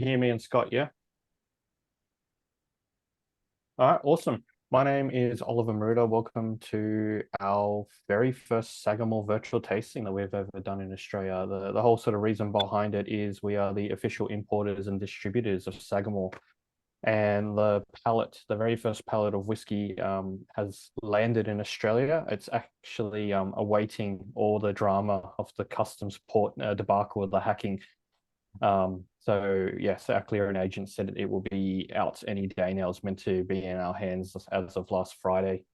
Hear me and Scott, yeah? All right, awesome. My name is Oliver Maruda. Welcome to our very first Sagamore virtual tasting that we've ever done in Australia. The whole sort of reason behind it is we are the official importers and distributors of Sagamore. And the very first pallet of whiskey has landed in Australia. It's actually awaiting all the drama of the customs port debacle with the hacking. So yes, our clearing agent said it will be out any day now. It's meant to be in our hands as of last Friday.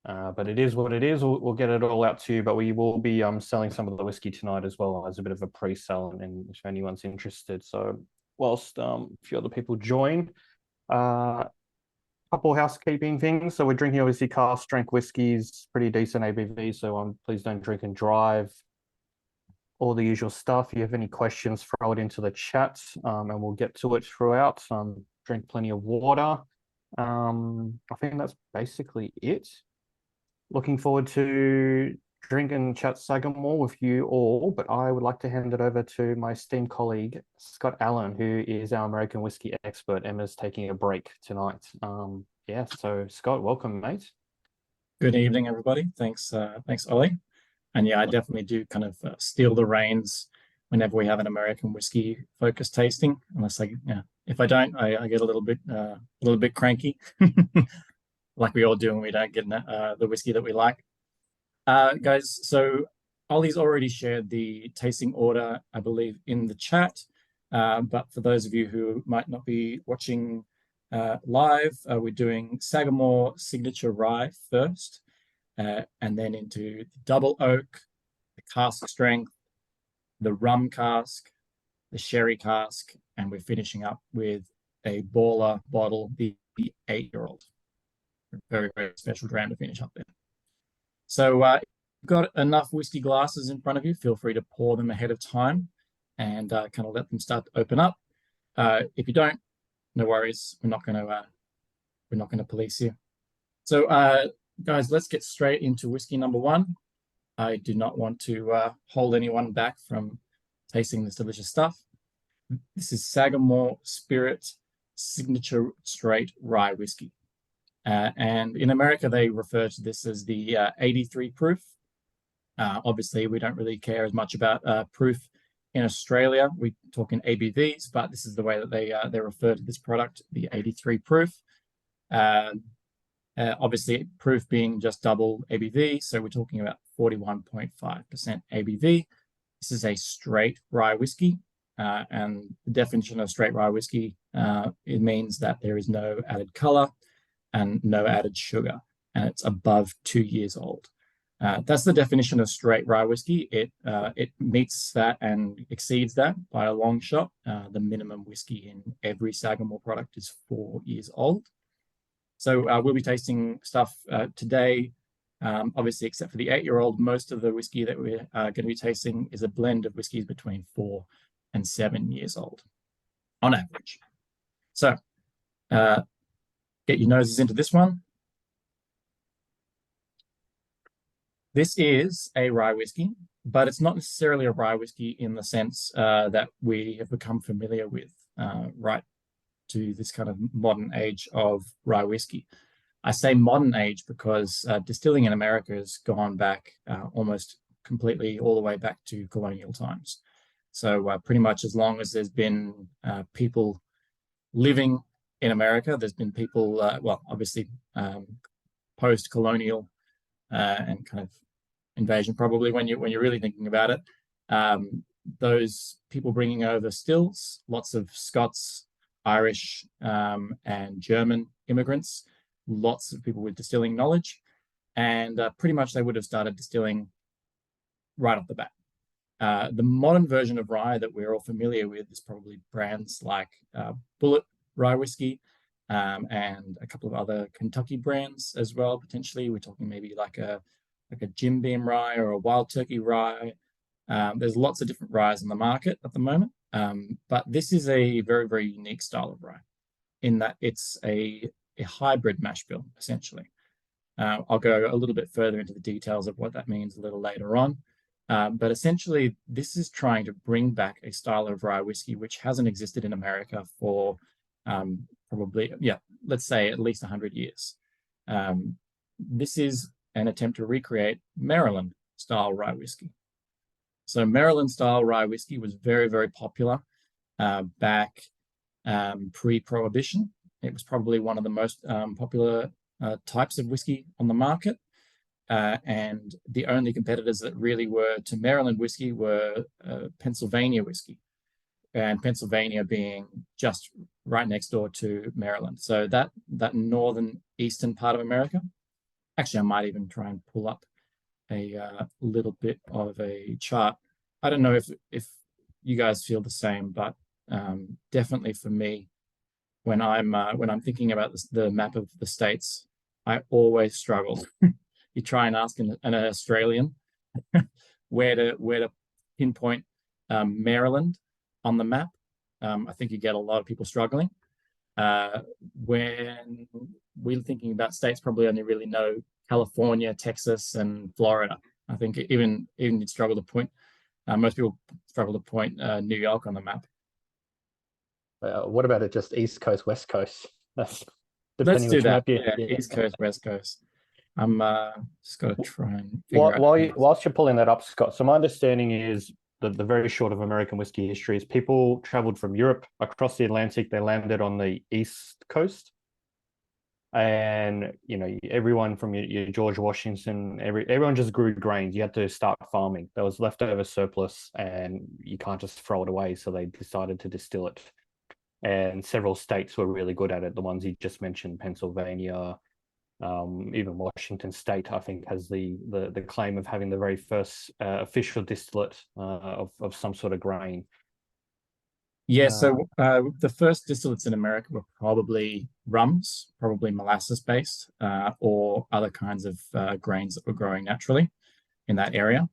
But it is what it is. We'll get it all out to you, but we will be selling some of the whiskey tonight as well as a bit of a pre-sale and if anyone's interested. So whilst a few other people join, couple housekeeping things. So we're drinking obviously cask strength whiskeys, pretty decent ABV. So please don't drink and drive. All the usual stuff. If you have any questions, throw it into the chat and we'll get to it throughout. Drink plenty of water. I think that's basically it. Looking forward to drink and chat Sagamore with you all, but I would like to hand it over to my esteemed colleague, Scott Allan, who is our American whiskey expert. Emma's taking a break tonight. Yeah, so Scott, welcome, mate. Good evening, everybody. Thanks, Ollie. And yeah, I definitely do kind of steal the reins whenever we have an American whiskey focused tasting. Unless if I don't, I get a little bit cranky, like we all do when we don't get the whiskey that we like. Guys, so Ollie's already shared the tasting order, I believe, in the chat. But for those of you who might not be watching live, we're doing Sagamore Signature Rye first. And then into the double oak, the cask strength, the rum cask, the sherry cask, and we're finishing up with a baller bottle, the 8-year-old. Very, very special dram to finish up there. So if you've got enough whiskey glasses in front of you, feel free to pour them ahead of time and kind of let them start to open up. If you don't, no worries. We're not going to police you. So guys, let's get straight into whiskey number one. I do not want to hold anyone back from tasting this delicious stuff. This is Sagamore Spirit Signature Straight Rye Whiskey. And in America, they refer to this as the 83 proof. Obviously, we don't really care as much about proof in Australia. We talk in ABVs, but this is the way that they refer to this product, the 83 proof. Obviously, proof being just double ABV, so we're talking about 41.5% ABV. This is a straight rye whiskey, and the definition of straight rye whiskey, it means that there is no added color and no added sugar, and it's above 2 years old. That's the definition of straight rye whiskey. It meets that and exceeds that by a long shot. The minimum whiskey in every Sagamore product is 4 years old. So we'll be tasting stuff today, obviously, except for the 8-year-old. Most of the whiskey that we're going to be tasting is a blend of whiskeys between 4 and 7 years old, on average. So get your noses into this one. This is a rye whiskey, but it's not necessarily a rye whiskey in the sense that we have become familiar with right to this kind of modern age of rye whiskey. I say modern age because distilling in America has gone back almost completely all the way back to colonial times. So pretty much as long as there's been people living in America, there's been people, well, obviously post-colonial and kind of invasion probably when you're really thinking about it. Those people bringing over stills, lots of Scots, Irish and German immigrants, lots of people with distilling knowledge, and pretty much they would have started distilling right off the bat. The modern version of rye that we're all familiar with is probably brands like Bullet Rye Whiskey and a couple of other Kentucky brands as well. Potentially, we're talking maybe like a Jim Beam Rye or a Wild Turkey Rye. There's lots of different ryes in the market at the moment. But this is a very, very unique style of rye in that it's a hybrid mash bill, essentially. I'll go a little bit further into the details of what that means a little later on. But essentially, this is trying to bring back a style of rye whiskey which hasn't existed in America for probably, yeah, let's say at least 100 years. This is an attempt to recreate Maryland style rye whiskey. So Maryland style rye whiskey was very, very popular back pre-Prohibition. It was probably one of the most popular types of whiskey on the market. And the only competitors that really were to Maryland whiskey were Pennsylvania whiskey, and Pennsylvania being just right next door to Maryland. So that northern eastern part of America. Actually, I might even try and pull up a little bit of a chart. I don't know if you guys feel the same, but definitely for me, when I'm thinking about the map of the states, I always struggle. You try and ask an Australian where to pinpoint Maryland on the map. I think you get a lot of people struggling. When we're thinking about states, probably only really know California, Texas, and Florida. I think even you'd struggle to point. Most people struggle to point New York on the map. What about it just East Coast, West Coast? That's Let's depending do which that. map you. Yeah, Yeah. East Coast, West Coast. I'm just got to try and figure out. Whilst you're pulling that up, Scott, so my understanding is the very short of American whiskey history is people traveled from Europe across the Atlantic. They landed on the East Coast. And, you know, everyone from your George Washington, everyone just grew grains. You had to start farming. There was leftover surplus and you can't just throw it away. So they decided to distill it. And several states were really good at it. The ones you just mentioned, Pennsylvania, even Washington State, I think, has the claim of having the very first official distillate of some sort of grain. Yeah, so the first distillates in America were probably rums, probably molasses based, or other kinds of grains that were growing naturally in that area.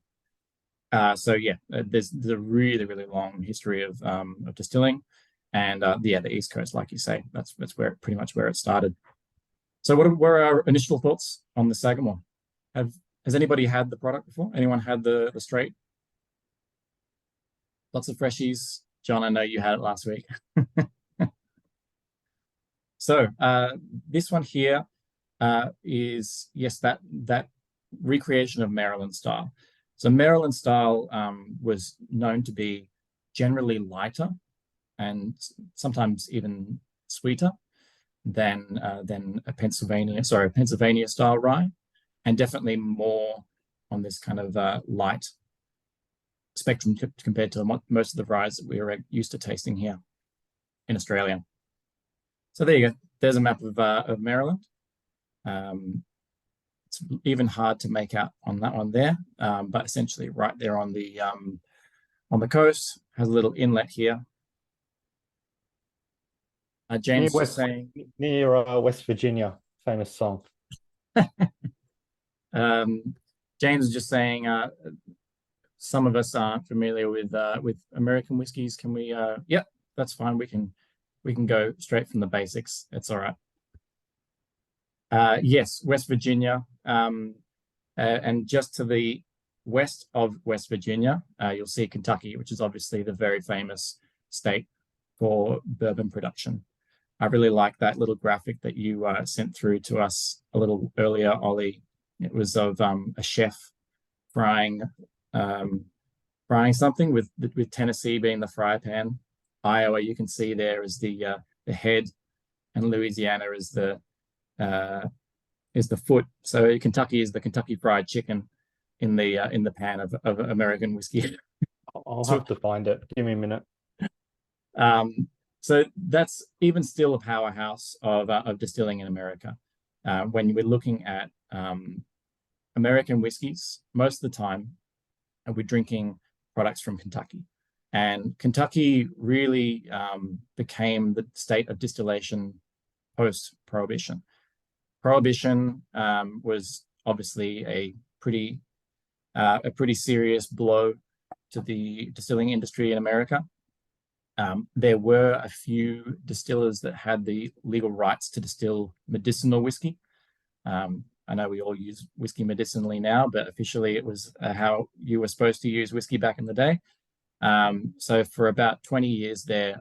So yeah, there's a really, really long history of distilling, and yeah, the East Coast, like you say, that's where pretty much where it started. So what were our initial thoughts on the Sagamore? Has anybody had the product before? Anyone had the straight? Lots of freshies. John, I know you had it last week. So this one here is, yes, that recreation of Maryland style. So Maryland style was known to be generally lighter and sometimes even sweeter than a Pennsylvania style rye, and definitely more on this kind of light spectrum compared to most of the ryes that we are used to tasting here in Australia. So there you go. There's a map of Maryland. It's even hard to make out on that one there, but essentially right there on the coast, has a little inlet here. James was saying near West Virginia, famous song. James is just saying some of us aren't familiar with American whiskeys. Can we? Yep, that's fine. We can go straight from the basics. It's all right. Yes, West Virginia, and just to the west of West Virginia, you'll see Kentucky, which is obviously the very famous state for bourbon production. I really like that little graphic that you sent through to us a little earlier, Ollie. It was of a chef frying something with Tennessee being the fry pan. Iowa, you can see there is the head, and Louisiana is the foot. So Kentucky is the Kentucky Fried Chicken in the pan of American whiskey. I'll have to find it. Give me a minute. So that's even still a powerhouse of distilling in America. When we're looking at American whiskeys, most of the time we're drinking products from Kentucky. And Kentucky really became the state of distillation post-Prohibition. Prohibition was obviously a pretty serious blow to the distilling industry in America. There were a few distillers that had the legal rights to distill medicinal whiskey. I know we all use whiskey medicinally now, but officially it was how you were supposed to use whiskey back in the day. So for about 20 years there,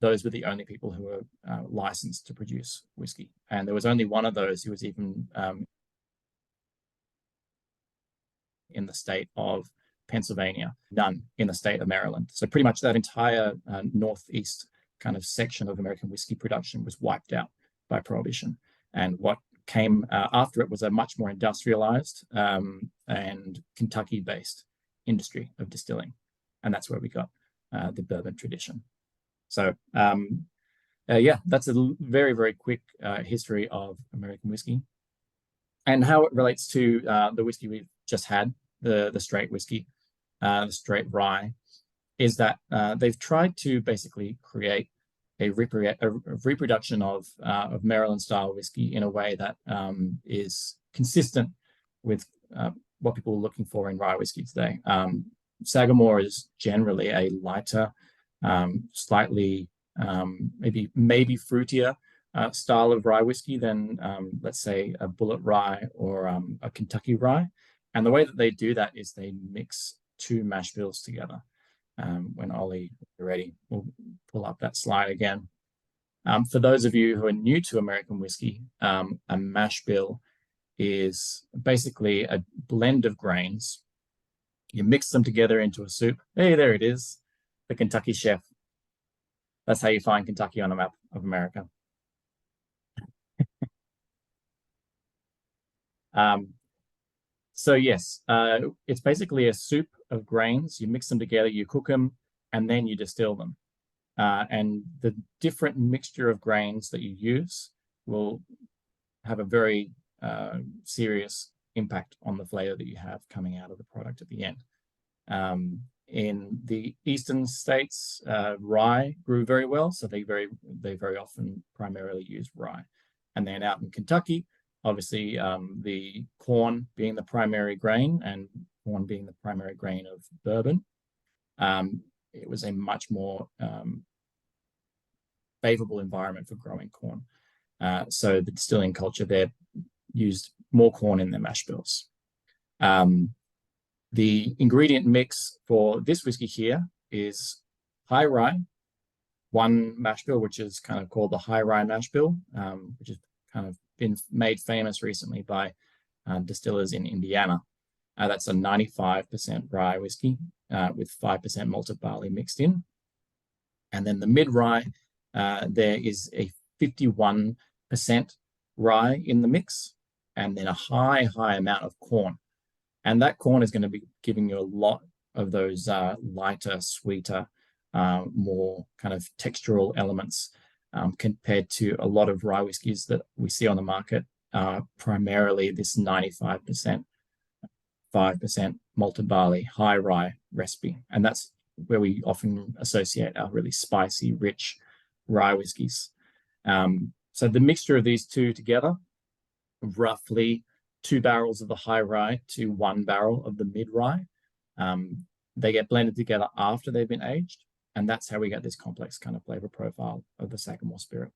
those were the only people who were licensed to produce whiskey. And there was only one of those who was even in the state of Pennsylvania, none in the state of Maryland. So pretty much that entire northeast kind of section of American whiskey production was wiped out by Prohibition. And what came after it was a much more industrialized and Kentucky-based industry of distilling. And that's where we got the bourbon tradition. So yeah, that's a very, very quick history of American whiskey and how it relates to the whiskey we've just had, the straight whiskey, the straight rye, is that they've tried to basically create a reproduction of Maryland-style whiskey in a way that is consistent with what people are looking for in rye whiskey today. Sagamore is generally a lighter, slightly maybe fruitier style of rye whiskey than let's say a Bullet Rye or a Kentucky Rye. And the way that they do that is they mix two mash bills together. When Ollie is ready, we'll pull up that slide again. For those of you who are new to American whiskey, a mash bill is basically a blend of grains. You mix them together into a soup. Hey, there it is, the Kentucky chef. That's how you find Kentucky on a map of America. So yes, it's basically a soup of grains. You mix them together, you cook them, and then you distill them. And the different mixture of grains that you use will have a very serious impact on the flavor that you have coming out of the product at the end. In the eastern states, rye grew very well, so they very often primarily use rye. And then out in Kentucky, obviously the corn being the primary grain and corn being the primary grain of bourbon, it was a much more favorable environment for growing corn. So the distilling culture there used more corn in their mash bills. The ingredient mix for this whiskey here is high rye, one mash bill, which is kind of called the high rye mash bill, which has kind of been made famous recently by distillers in Indiana. That's a 95% rye whiskey with 5% malted barley mixed in. And then the mid rye, there is a 51% rye in the mix, and then a high amount of corn. And that corn is going to be giving you a lot of those lighter, sweeter, more kind of textural elements compared to a lot of rye whiskies that we see on the market, primarily this 95%, 5% malted barley, high rye recipe. And that's where we often associate our really spicy, rich rye whiskies. So the mixture of these two together, roughly 2 barrels of the high rye to 1 barrel of the mid rye. They get blended together after they've been aged, and that's how we get this complex kind of flavor profile of the Sagamore spirit.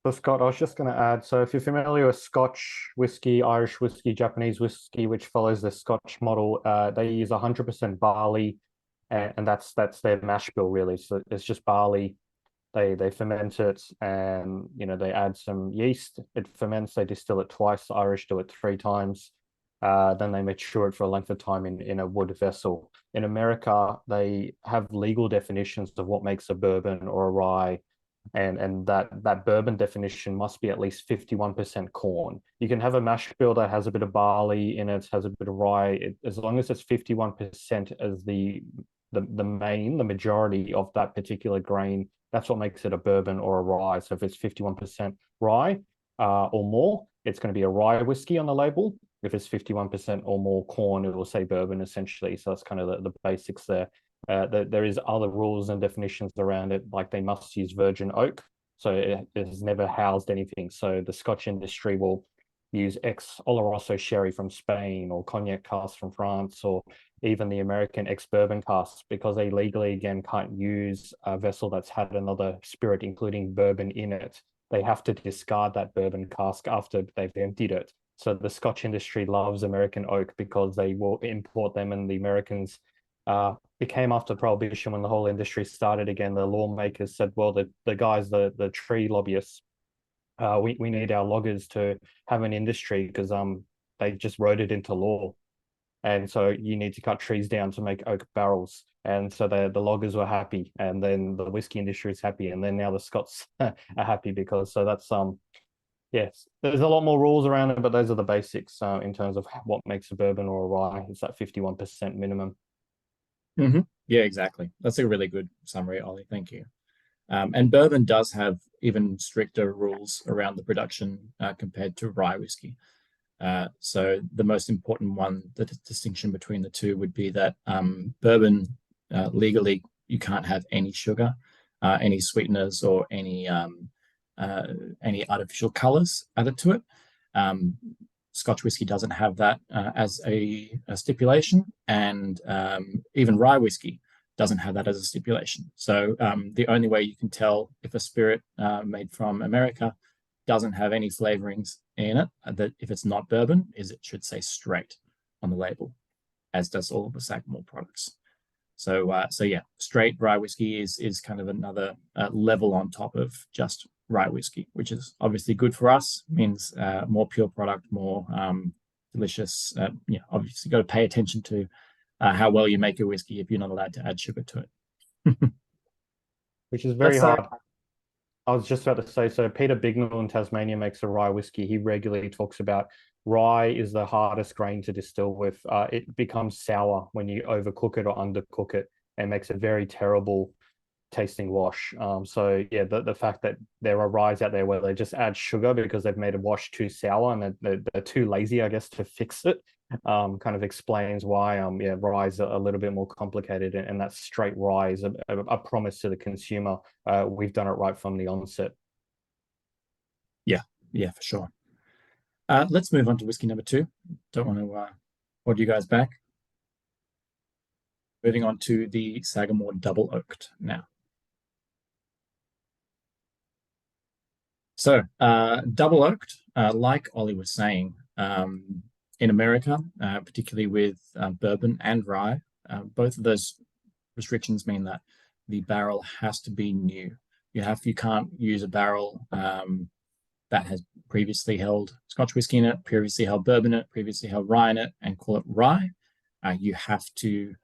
So Scott, I was just going to add, so if you're familiar with Scotch whiskey, Irish whiskey, Japanese whiskey, which follows the Scotch model, they use 100% barley, and that's their mash bill really. So it's just barley. They ferment it, and they add some yeast. It ferments. They distill it twice. The Irish do it 3 times. Then they mature it for a length of time in a wood vessel. In America, they have legal definitions of what makes a bourbon or a rye, and that bourbon definition must be at least 51% corn. You can have a mash bill that has a bit of barley in it, has a bit of rye, as long as it's 51% as the majority of that particular grain. That's what makes it a bourbon or a rye. So if it's 51% rye or more, it's going to be a rye whiskey on the label. If it's 51% or more corn, it will say bourbon essentially. So that's kind of the basics there. There is other rules and definitions around it, like they must use virgin oak. So it has never housed anything. So the Scotch industry will use ex-Oloroso sherry from Spain or cognac cask from France, or even the American ex-bourbon casks, because they legally, again, can't use a vessel that's had another spirit, including bourbon in it. They have to discard that bourbon cask after they've emptied it. So the Scotch industry loves American oak because they will import them, and the Americans it came after Prohibition when the whole industry started again. The lawmakers said, well, the guys, the tree lobbyists, we need our loggers to have an industry because they just wrote it into law. And so you need to cut trees down to make oak barrels. And so the loggers were happy, and then the whiskey industry is happy, and then now the Scots are happy because so that's yes, there's a lot more rules around it, but those are the basics in terms of what makes a bourbon or a rye. It's that 51% minimum. Mm-hmm. Yeah, exactly. That's a really good summary, Ollie. Thank you. And bourbon does have even stricter rules around the production compared to rye whiskey. So the most important one, the distinction between the two would be that bourbon legally you can't have any sugar, any sweeteners, or any artificial colors added to it. Scotch whiskey doesn't have that as a stipulation, and even rye whiskey doesn't have that as a stipulation. So the only way you can tell if a spirit made from America doesn't have any flavorings in it, that if it's not bourbon, is it should say straight on the label, as does all of the Sagamore products. So yeah, straight rye whiskey is kind of another level on top of just rye whiskey, which is obviously good for us. Means more pure product, more delicious. Yeah, obviously got to pay attention to how well you make your whiskey if you're not allowed to add sugar to it. Which is very Let's hard. I was just about to say, so Peter Bignell in Tasmania makes a rye whiskey. He regularly talks about rye is the hardest grain to distill with. It becomes sour when you overcook it or undercook it, and makes a very terrible tasting wash. So yeah, the fact that there are ryes out there where they just add sugar because they've made a wash too sour, and they're too lazy, I guess, to fix it. Kind of explains why yeah, rye is a little bit more complicated, and that straight rye is a promise to the consumer. We've done it right from the onset. Yeah, for sure. Let's move on to whiskey number two. Don't want to hold you guys back. Moving on to the Sagamore Double Oaked now. So, double oaked, like Ollie was saying, in America, particularly with bourbon and rye, both of those restrictions mean that the barrel has to be new. You can't use a barrel that has previously held Scotch whiskey in it, previously held bourbon in it, previously held rye in it, and call it rye. You have to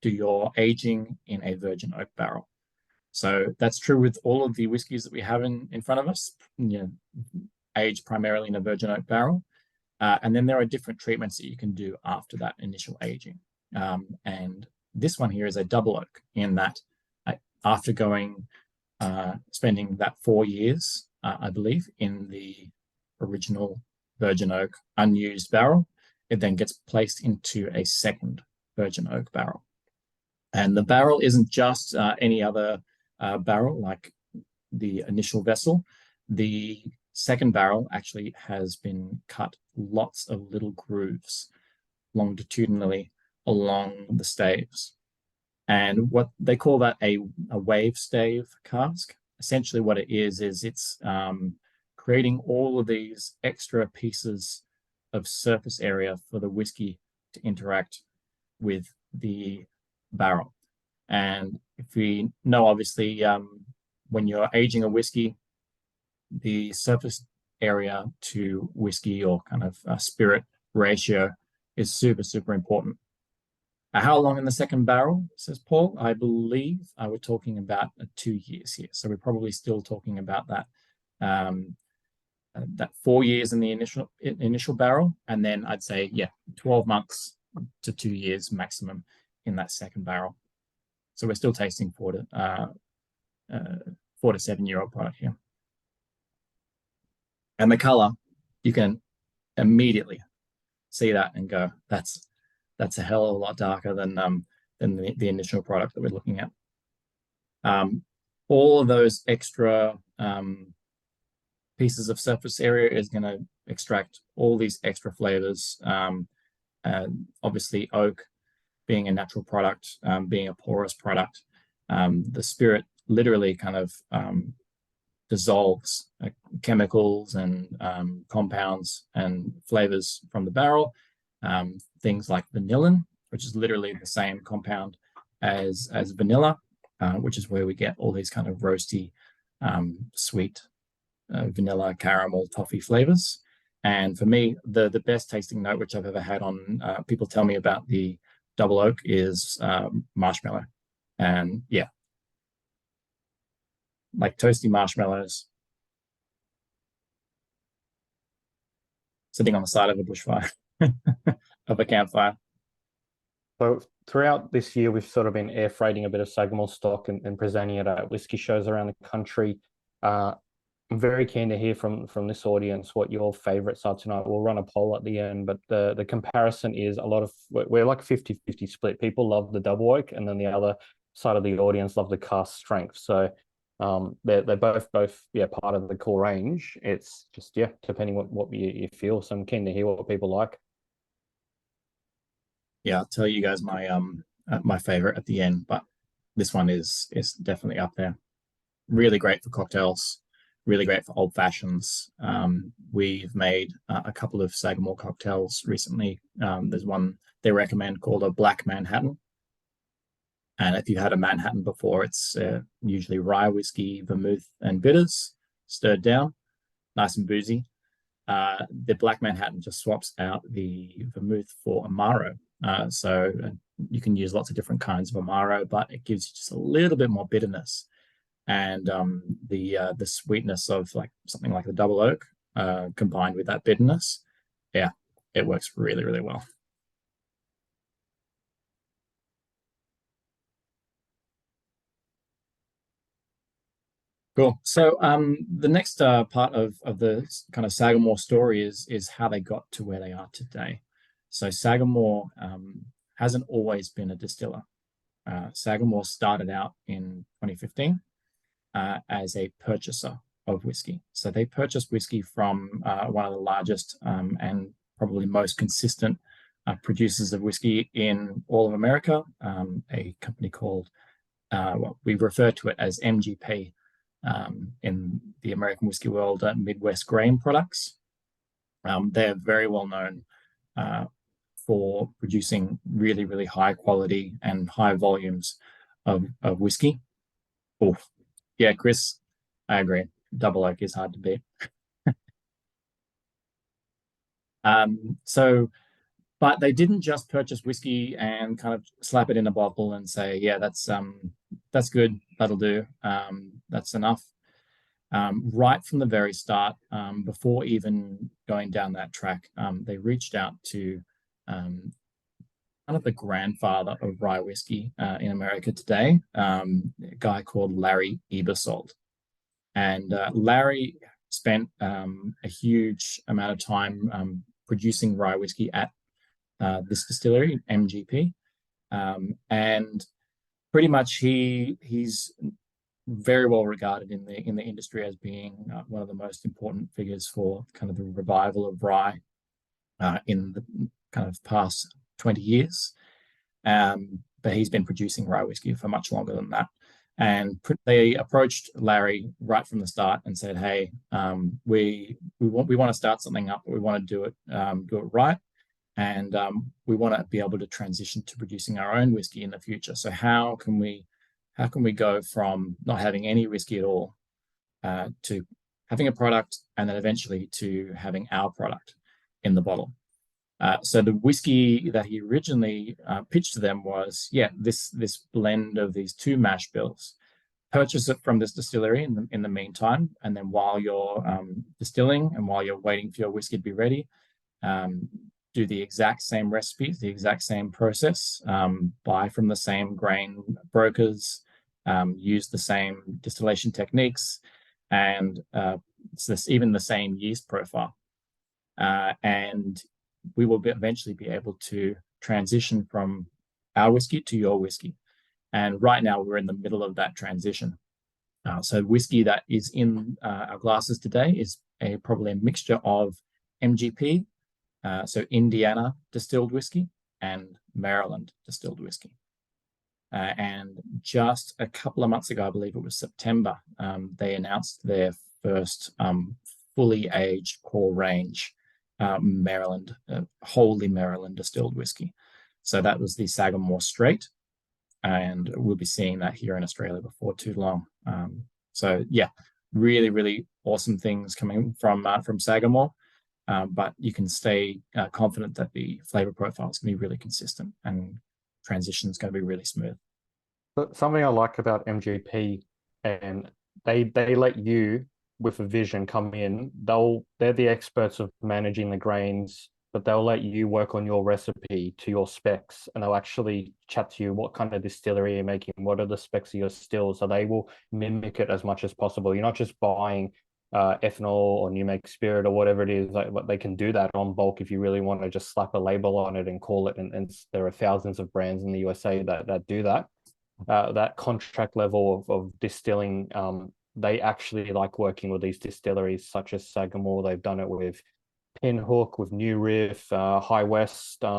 do your aging in a virgin oak barrel. So that's true with all of the whiskies that we have in front of us, aged primarily in a virgin oak barrel. And then there are different treatments that you can do after that initial aging. And this one here is a double oak in that after spending that 4 years, I believe, in the original virgin oak unused barrel, it then gets placed into a second virgin oak barrel. And the barrel isn't just any other barrel like the initial vessel. The second barrel actually has been cut lots of little grooves longitudinally along the staves. And what they call that a wave stave cask. Essentially what it is it's creating all of these extra pieces of surface area for the whiskey to interact with the barrel. And if we know, obviously, when you're aging a whiskey, the surface area to whiskey or kind of spirit ratio is super, super important. How long in the second barrel, says Paul? I believe we're talking about 2 years here. So we're probably still talking about that 4 years in the initial barrel. And then I'd say, yeah, 12 months to 2 years maximum in that second barrel. So we're still tasting 4 to 7 year old product here. And the color, you can immediately see that and go, that's a hell of a lot darker than the initial product that we're looking at. All of those extra pieces of surface area is going to extract all these extra flavors. Obviously, oak being a natural product, being a porous product, the spirit literally kind of dissolves chemicals and compounds and flavors from the barrel. Things like vanillin, which is literally the same compound as vanilla, which is where we get all these kind of roasty, sweet vanilla, caramel, toffee flavors. And for me, the best tasting note which I've ever had on people tell me about the double oak is marshmallow. And yeah, like toasty marshmallows sitting on the side of a bushfire, of a campfire. So throughout this year, we've sort of been air freighting a bit of Sagamore stock and presenting it at whiskey shows around the country. I'm very keen to hear from this audience what your favorites are tonight. We'll run a poll at the end, but the comparison is we're like 50-50 split. People love the double oak, and then the other side of the audience love the cask strength. So they're both part of the core range. It's just depending what you feel. So I'm keen to hear what people like. Yeah, I'll tell you guys my favorite at the end, but this one is definitely up there. Really great for cocktails, really great for old fashions. We've made a couple of Sagamore cocktails recently. There's one they recommend called a Black Manhattan. And if you've had a Manhattan before, it's usually rye whiskey, vermouth, and bitters stirred down, nice and boozy. The Black Manhattan just swaps out the vermouth for Amaro. So you can use lots of different kinds of Amaro, but it gives you just a little bit more bitterness. And the sweetness of like something like the double oak combined with that bitterness, yeah, it works really, really well. Cool. So the next part of the kind of Sagamore story is how they got to where they are today. So Sagamore hasn't always been a distiller. Sagamore started out in 2015 as a purchaser of whiskey. So they purchased whiskey from one of the largest and probably most consistent producers of whiskey in all of America, a company called, we refer to it as MGP. In the American whiskey world, Midwest Grain Products. They're very well known for producing really, really high quality and high volumes of whiskey. Oh, yeah, Chris, I agree. Double oak is hard to beat. But they didn't just purchase whiskey and kind of slap it in a bottle and say, yeah, that's good, that'll do, that's enough. Right from the very start, before even going down that track, they reached out to kind of the grandfather of rye whiskey in America today, a guy called Larry Ebersold. And Larry spent a huge amount of time producing rye whiskey at this distillery, MGP. And pretty much he's very well regarded in the industry as being one of the most important figures for kind of the revival of rye in the kind of past 20 years. But he's been producing rye whiskey for much longer than that. And they approached Larry right from the start and said, "Hey, we want to start something up, but we want to do it right, and we want to be able to transition to producing our own whiskey in the future. So how can we go from not having any whiskey at all to having a product, and then eventually to having our product in the bottle?" So the whiskey that he originally pitched to them was, this blend of these two mash bills. Purchase it from this distillery in the meantime, and then while you're distilling and while you're waiting for your whiskey to be ready, do the exact same recipes, the exact same process, buy from the same grain brokers, use the same distillation techniques, and even the same yeast profile. And we will eventually be able to transition from our whiskey to your whiskey. And right now we're in the middle of that transition. So whiskey that is in our glasses today is probably a mixture of MGP, so Indiana distilled whiskey, and Maryland distilled whiskey. And just a couple of months ago, I believe it was September, they announced their first fully aged core range Maryland, wholly Maryland distilled whiskey. So that was the Sagamore Straight, and we'll be seeing that here in Australia before too long. So yeah, really, really awesome things coming from Sagamore. But you can stay confident that the flavor profile is going to be really consistent and transition is going to be really smooth. But something I like about MGP, and they let you with a vision come in. They're the experts of managing the grains, but they'll let you work on your recipe to your specs, and they'll actually chat to you what kind of distillery you're making, what are the specs of your stills, so they will mimic it as much as possible. You're not just buying ethanol or new make spirit or whatever it is. Like, they can do that on bulk if you really want to just slap a label on it and call it. And there are thousands of brands in the USA that do that. That contract level of distilling, they actually like working with these distilleries such as Sagamore. They've done it with Pinhook, with New Riff, High West. A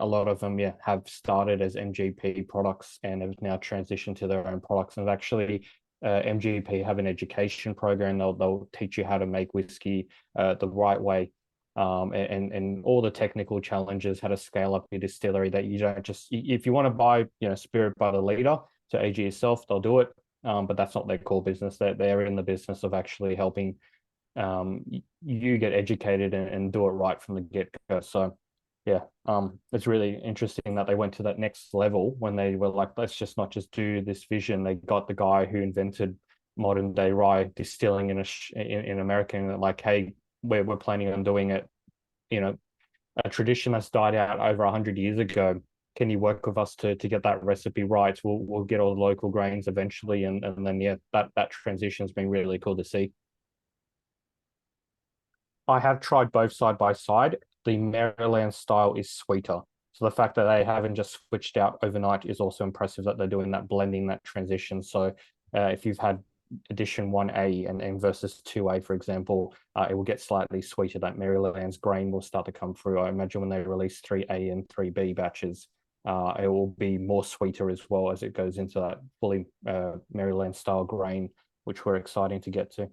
lot of them, yeah, have started as MGP products and have now transitioned to their own products. And actually, MGP have an education program. They'll teach you how to make whiskey the right way, and all the technical challenges, how to scale up your distillery. That you don't just, if you want to buy spirit by the liter to age it yourself, they'll do it. But that's not their core business. They're in the business of actually helping you get educated and do it right from the get-go. So yeah, it's really interesting that they went to that next level when they were like, let's just not just do this vision. They got the guy who invented modern day rye distilling in America, and like, hey, we're planning on doing it, a tradition that's died out over 100 years ago. Can you work with us to get that recipe right? We'll get all the local grains eventually, and then yeah, that transition has been really cool to see. I have tried both side by side. The Maryland style is sweeter. So the fact that they haven't just switched out overnight is also impressive, that they're doing that blending, that transition. So if you've had edition 1A and versus 2A, for example, it will get slightly sweeter. That Maryland's grain will start to come through. I imagine when they release 3A and 3B batches, it will be more sweeter as well as it goes into that fully Maryland style grain, which we're exciting to get to.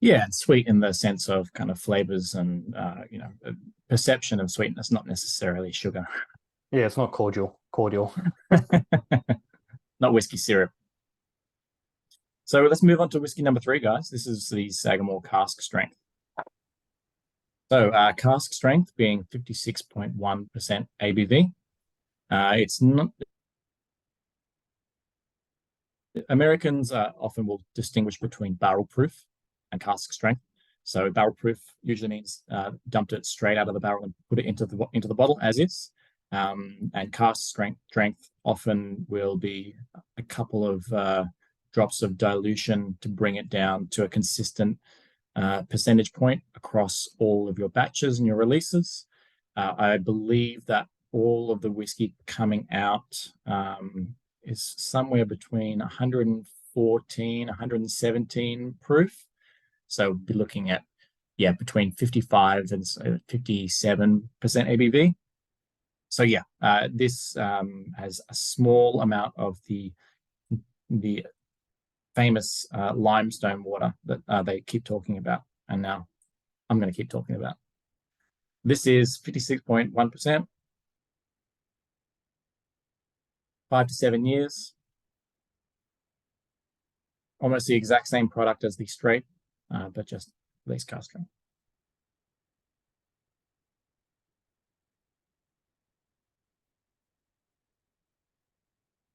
Yeah, and sweet in the sense of kind of flavors and perception of sweetness, not necessarily sugar. Yeah, it's not cordial. Not whiskey syrup. So let's move on to whiskey number 3, guys. This is the Sagamore Cask Strength. So cask strength being 56.1% ABV. It's not. Americans often will distinguish between barrel proof and cask strength. So barrel proof usually means dumped it straight out of the barrel and put it into the bottle as is. And cask strength often will be a couple of drops of dilution to bring it down to a consistent percentage point across all of your batches and your releases. I believe that all of the whiskey coming out is somewhere between 114, 117 proof. So we'll be looking at, between 55 and 57% ABV. So yeah, this has a small amount of the famous limestone water that they keep talking about. And now I'm going to keep talking about. This is 56.1%, 5 to 7 years. Almost the exact same product as the straight, but just less cask strength.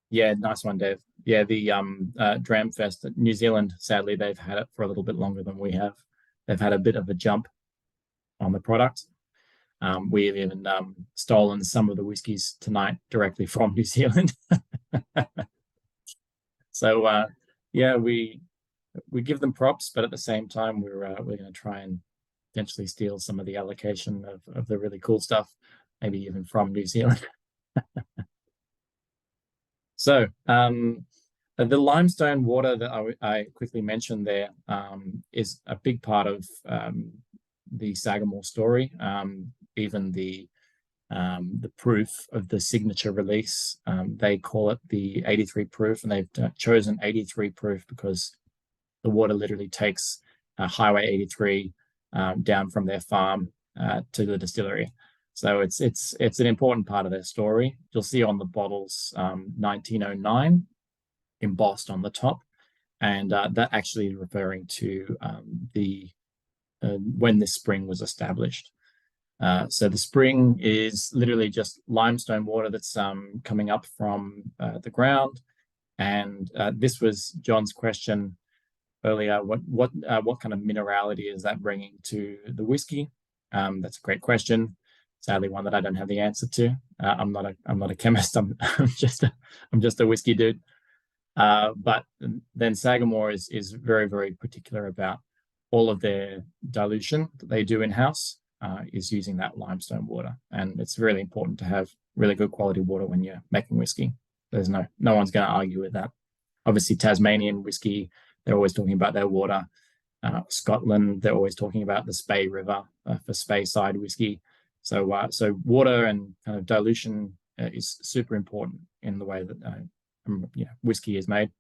Yeah, nice one, Dave. Yeah, the Dramfest at New Zealand, sadly, they've had it for a little bit longer than we have. They've had a bit of a jump on the product. We've even stolen some of the whiskies tonight directly from New Zealand. So yeah, we give them props, but at the same time, we're going to try and potentially steal some of the allocation of the really cool stuff, maybe even from New Zealand. So the limestone water that I quickly mentioned there is a big part of the Sagamore story. Even the the proof of the signature release. They call it the 83 proof, and they've chosen 83 proof because the water literally takes Highway 83 down from their farm to the distillery. So it's an important part of their story. You'll see on the bottles 1909 embossed on the top, and that actually is referring to the when this spring was established. So the spring is literally just limestone water that's coming up from the ground. And this was John's question earlier. What kind of minerality is that bringing to the whiskey? That's a great question. Sadly, one that I don't have the answer to. I'm not a chemist. I'm just a whiskey dude. But then Sagamore is very, very particular about all of their dilution that they do in house. Is using that limestone water, and it's really important to have really good quality water when you're making whiskey. There's no one's going to argue with that. Obviously, Tasmanian whiskey, they're always talking about their water. Scotland, they're always talking about the Spey River for Speyside whiskey. So water and kind of dilution is super important in the way that whiskey is made.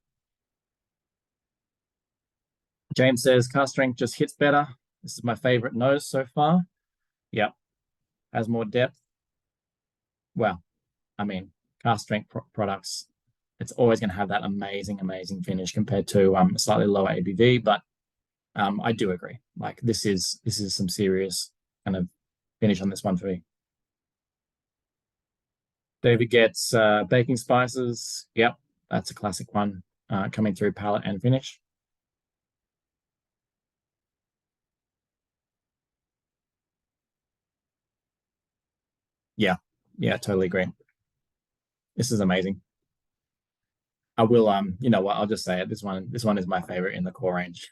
James says cask strength just hits better. This is my favorite nose so far. Yep, has more depth. Well, I mean, cask strength products, it's always going to have that amazing finish compared to a slightly lower ABV. But I do agree. Like this is some serious kind of finish on this one for me. David gets baking spices. Yep, that's a classic one coming through palate and finish. Yeah, totally agree. This is amazing. I will you know what, I'll just say it. This one is my favorite in the core range.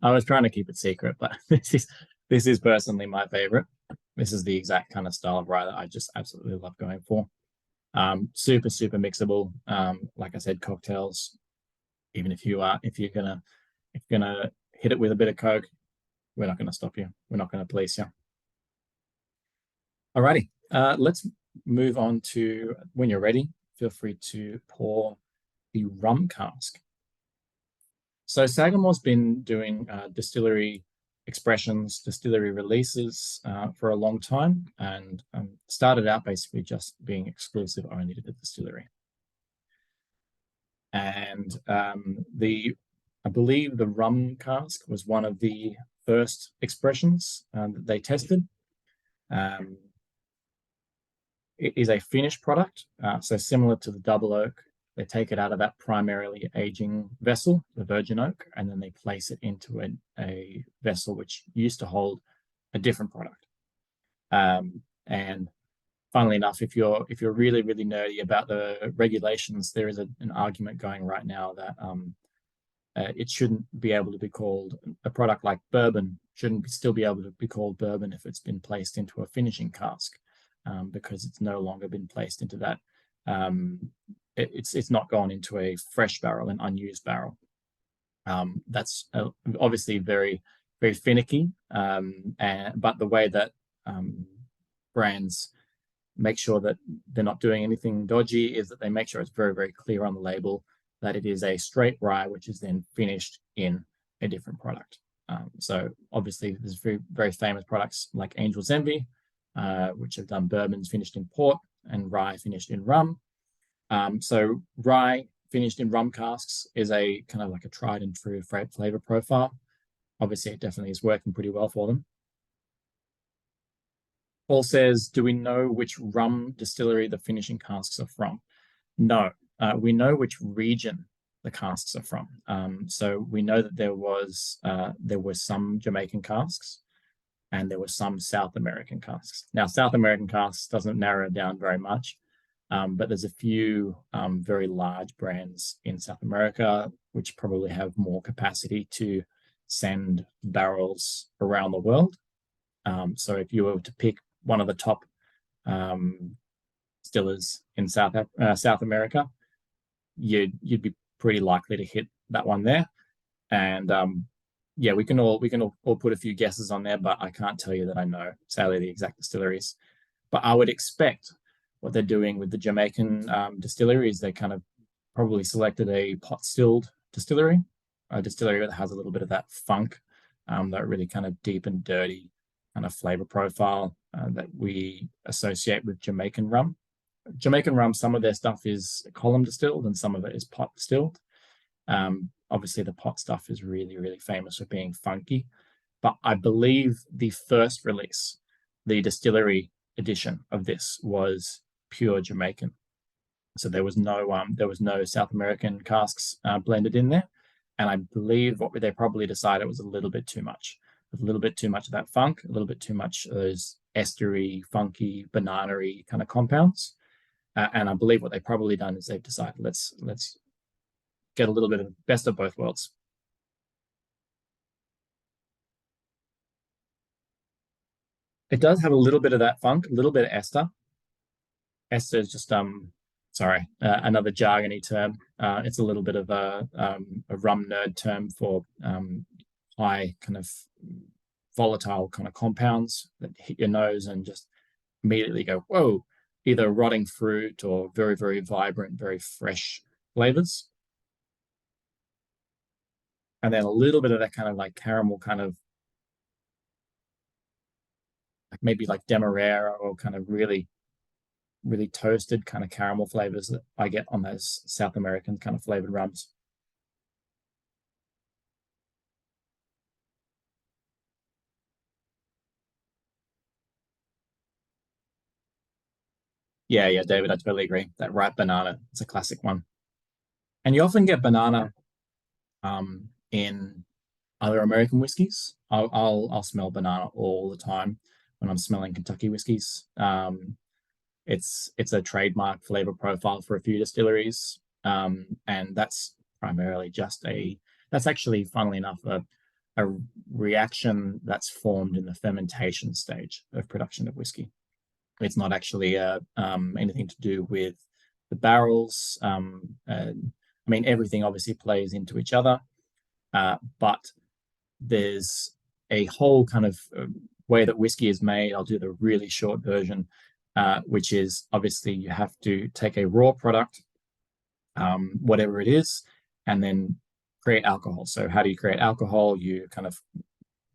I was trying to keep it secret, but this is personally my favorite. This is the exact kind of style of rye that I just absolutely love going for. Super mixable. Like I said, cocktails. Even if you're gonna hit it with a bit of Coke, we're not gonna stop you. We're not gonna police you. Alrighty, let's move on to, when you're ready, feel free to pour the rum cask. So Sagamore's been doing distillery expressions, distillery releases for a long time, and started out basically just being exclusive only to the distillery. And I believe the rum cask was one of the first expressions that they tested. It is a finished product, so similar to the double oak. They take it out of that primarily aging vessel, the virgin oak, and then they place it into a vessel which used to hold a different product. And funnily enough, if you're really nerdy about the regulations, there is an argument going right now that it shouldn't be able to be called a product like bourbon shouldn't still be able to be called bourbon if it's been placed into a finishing cask. Because it's no longer been placed into that. It's not gone into a fresh barrel, an unused barrel. That's obviously very finicky. But the way that brands make sure that they're not doing anything dodgy is that they make sure it's very clear on the label that it is a straight rye, which is then finished in a different product. So obviously, there's very famous products like Angel's Envy, which have done bourbons finished in port and rye finished in rum. So rye finished in rum casks is a kind of like a tried and true flavor profile. Obviously, it definitely is working pretty well for them. Paul says, do we know which rum distillery the finishing casks are from? No, we know which region the casks are from. So we know that there were some Jamaican casks, and there were some South American casks. Now, South American casks doesn't narrow it down very much, but there's a few very large brands in South America which probably have more capacity to send barrels around the world. So if you were to pick one of the top distillers in South America, you'd be pretty likely to hit that one there. And yeah, we can all put a few guesses on there, but I can't tell you that I know, sadly, the exact distilleries. But I would expect what they're doing with the Jamaican distillery is they kind of probably selected a pot stilled distillery, a distillery that has a little bit of that funk, that really kind of deep and dirty kind of flavor profile that we associate with Jamaican rum. Jamaican rum, some of their stuff is column distilled and some of it is pot distilled. Obviously, the pot stuff is really, really famous for being funky. But I believe the first release, the distillery edition of this, was pure Jamaican. So there was no South American casks blended in there. And I believe what they probably decided was a little bit too much. A little bit too much of that funk, a little bit too much of those estery, funky, banana-y kind of compounds. And I believe what they've probably done is they've decided let's get a little bit of the best of both worlds. It does have a little bit of that funk, a little bit of ester. Ester is just another jargony term. It's a little bit of a rum nerd term for high kind of volatile kind of compounds that hit your nose and just immediately go, whoa, either rotting fruit or very, very vibrant, very fresh flavors. And then a little bit of that kind of like caramel kind of like maybe like demerara or kind of really, really toasted kind of caramel flavors that I get on those South American kind of flavored rums. Yeah, David, I totally agree. That ripe banana, it's a classic one. And you often get banana in other American whiskeys. I'll smell banana all the time when I'm smelling Kentucky whiskeys. It's a trademark flavor profile for a few distilleries, and that's primarily that's actually, funnily enough, a reaction that's formed in the fermentation stage of production of whiskey. It's not actually anything to do with the barrels. I mean, everything obviously plays into each other, but there's a whole kind of way that whiskey is made. I'll do the really short version, which is obviously you have to take a raw product, whatever it is, and then create alcohol. So how do you create alcohol? You kind of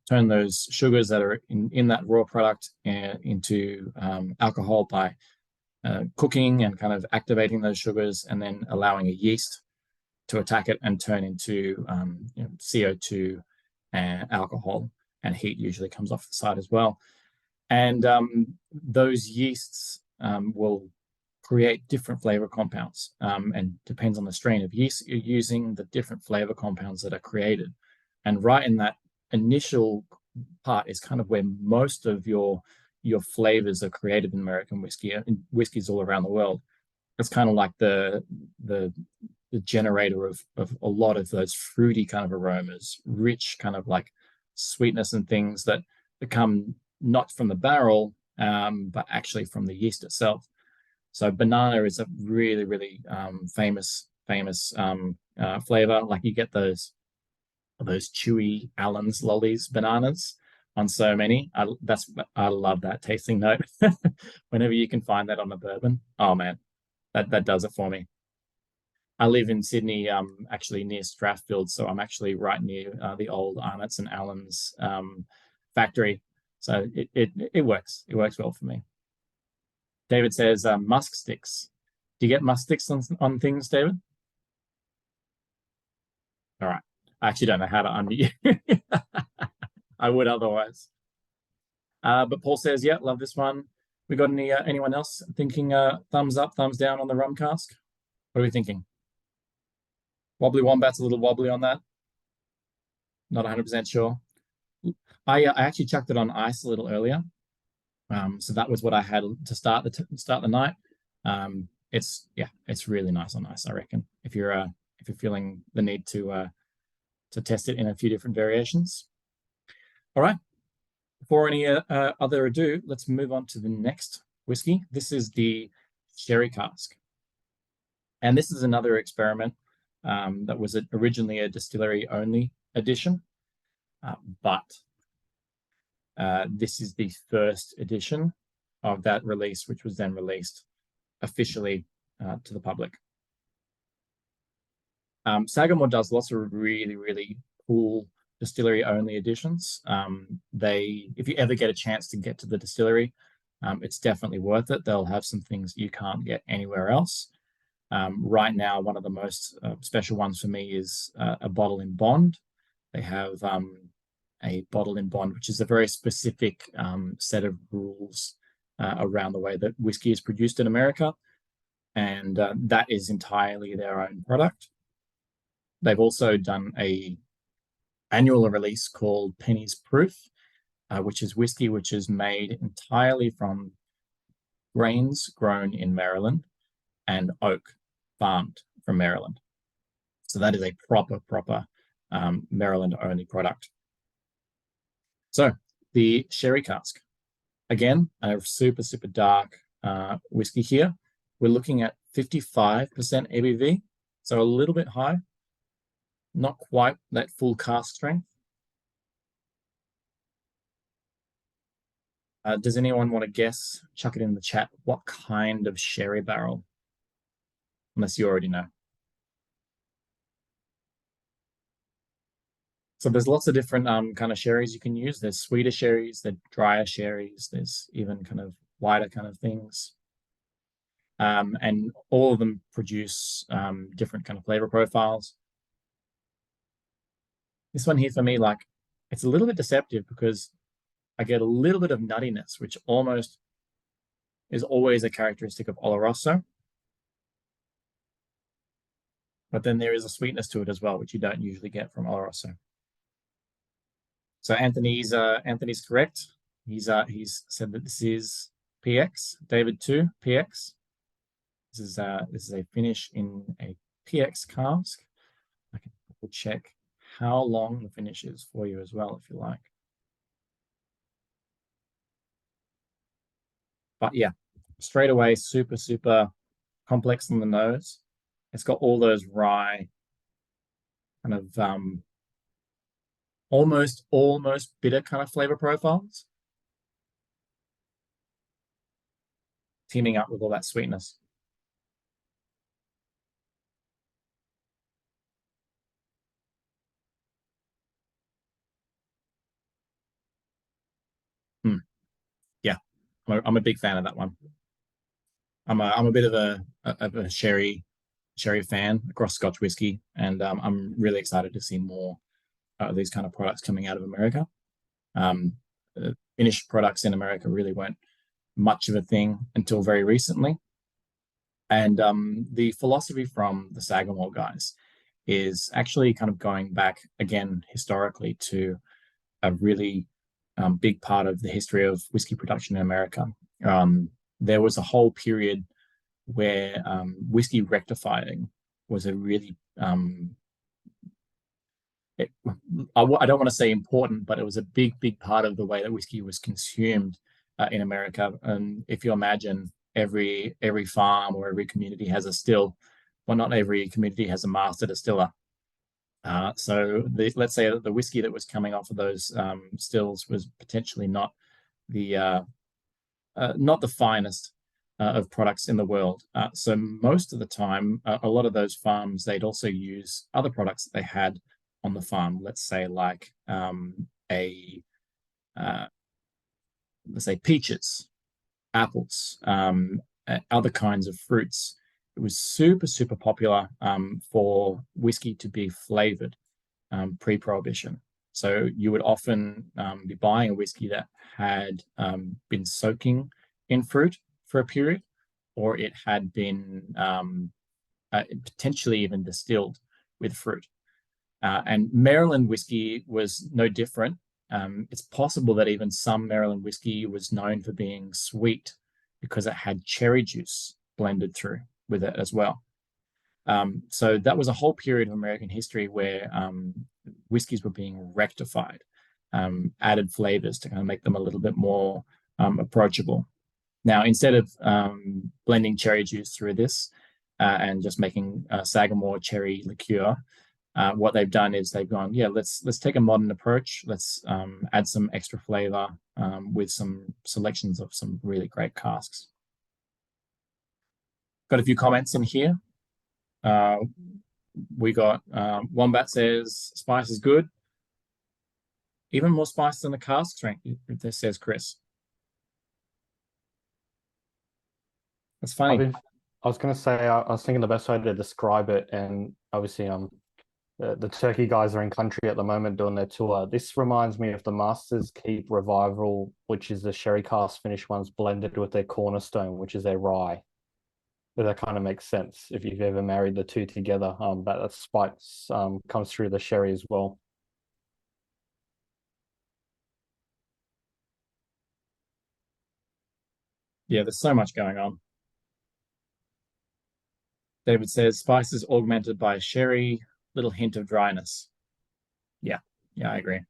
turn those sugars that are in that raw product into alcohol by cooking and kind of activating those sugars and then allowing a yeast to attack it and turn into CO2 and alcohol, and heat usually comes off the side as well. And those yeasts will create different flavor compounds, and depends on the strain of yeast you're using, the different flavor compounds that are created. And right in that initial part is kind of where most of your flavors are created in American whiskey, in whiskeys all around the world. It's kind of like the generator of a lot of those fruity kind of aromas, rich kind of like sweetness and things that come not from the barrel, but actually from the yeast itself. So banana is a really, really famous flavor. Like you get those chewy Allan's lollies bananas on so many. I love that tasting note. Whenever you can find that on a bourbon, oh man, that does it for me. I live in Sydney, actually near Strathfield, so I'm actually right near the old Arnott's and Allan's factory. So it works. It works well for me. David says musk sticks. Do you get musk sticks on things, David? All right. I actually don't know how to unmute you. I would otherwise. But Paul says, yeah, love this one. We got anyone else thinking thumbs up, thumbs down on the rum cask? What are we thinking? Wobbly Wombat's a little wobbly on that. Not 100% sure. I actually chucked it on ice a little earlier. So that was what I had to start the night. It's really nice on ice, I reckon. If you're feeling the need to test it in a few different variations. All right. Before any other ado, let's move on to the next whiskey. This is the sherry cask, and this is another experiment that was originally a distillery only edition, but this is the first edition of that release, which was then released officially to the public. Sagamore does lots of really, really cool distillery only editions. If you ever get a chance to get to the distillery, it's definitely worth it. They'll have some things you can't get anywhere else. Right now, one of the most special ones for me is a bottle in bond. They have a bottle in bond, which is a very specific set of rules around the way that whiskey is produced in America. And that is entirely their own product. They've also done a annual release called Penny's Proof, which is whiskey which is made entirely from grains grown in Maryland and oak farmed from Maryland. So that is a proper Maryland-only product. So the sherry cask, again, a super dark whiskey here. We're looking at 55% ABV, so a little bit high, not quite that full cask strength. Does anyone want to guess? Chuck it in the chat. What kind of sherry barrel? Unless you already know. So there's lots of different kind of sherries you can use. There's sweeter sherries, there's drier sherries, there's even kind of whiter kind of things. And all of them produce different kind of flavor profiles. This one here for me, like, it's a little bit deceptive because I get a little bit of nuttiness, which almost is always a characteristic of Oloroso. But then there is a sweetness to it as well, which you don't usually get from Oloroso. So Anthony's correct. He's said that this is PX. David too, PX. This is a finish in a PX cask. I can double check how long the finish is for you as well, if you like. But yeah, straight away, super complex on the nose. It's got all those rye kind of almost bitter kind of flavor profiles, teaming up with all that sweetness. Yeah, I'm a big fan of that one. I'm a bit of a sherry fan across Scotch whiskey, and I'm really excited to see more of these kind of products coming out of America. Finished products in America really weren't much of a thing until very recently. And the philosophy from the Sagamore guys is actually kind of going back again historically to a really big part of the history of whiskey production in America. There was a whole period where whiskey rectifying was a really I don't want to say important, but it was a big part of the way that whiskey was consumed in America. And if you imagine every farm or every community has a still, well, not every community has a master distiller. So let's say that the whiskey that was coming off of those stills was potentially not the finest of products in the world. So most of the time, a lot of those farms, they'd also use other products that they had on the farm. Let's say like let's say peaches, apples, other kinds of fruits. It was super popular for whiskey to be flavored pre-prohibition. So you would often be buying a whiskey that had been soaking in fruit for a period, or it had been potentially even distilled with fruit. And Maryland whiskey was no different. It's possible that even some Maryland whiskey was known for being sweet because it had cherry juice blended through with it as well. So that was a whole period of American history where whiskeys were being rectified, added flavors to kind of make them a little bit more approachable. Now, instead of blending cherry juice through this and just making Sagamore cherry liqueur, what they've done is they've gone, yeah, let's take a modern approach. Let's add some extra flavor with some selections of some really great casks. Got a few comments in here. We got Wombat says spice is good. Even more spice than the cask strength, says Chris. That's funny. I was going to say, I was thinking the best way to describe it, and obviously, the Turkey guys are in country at the moment doing their tour. This reminds me of the Masters Keep Revival, which is the sherry cask finish ones blended with their cornerstone, which is their rye. But that kind of makes sense if you've ever married the two together. That spice comes through the sherry as well. Yeah, there's so much going on. David says spices augmented by sherry, little hint of dryness. Yeah, I agree.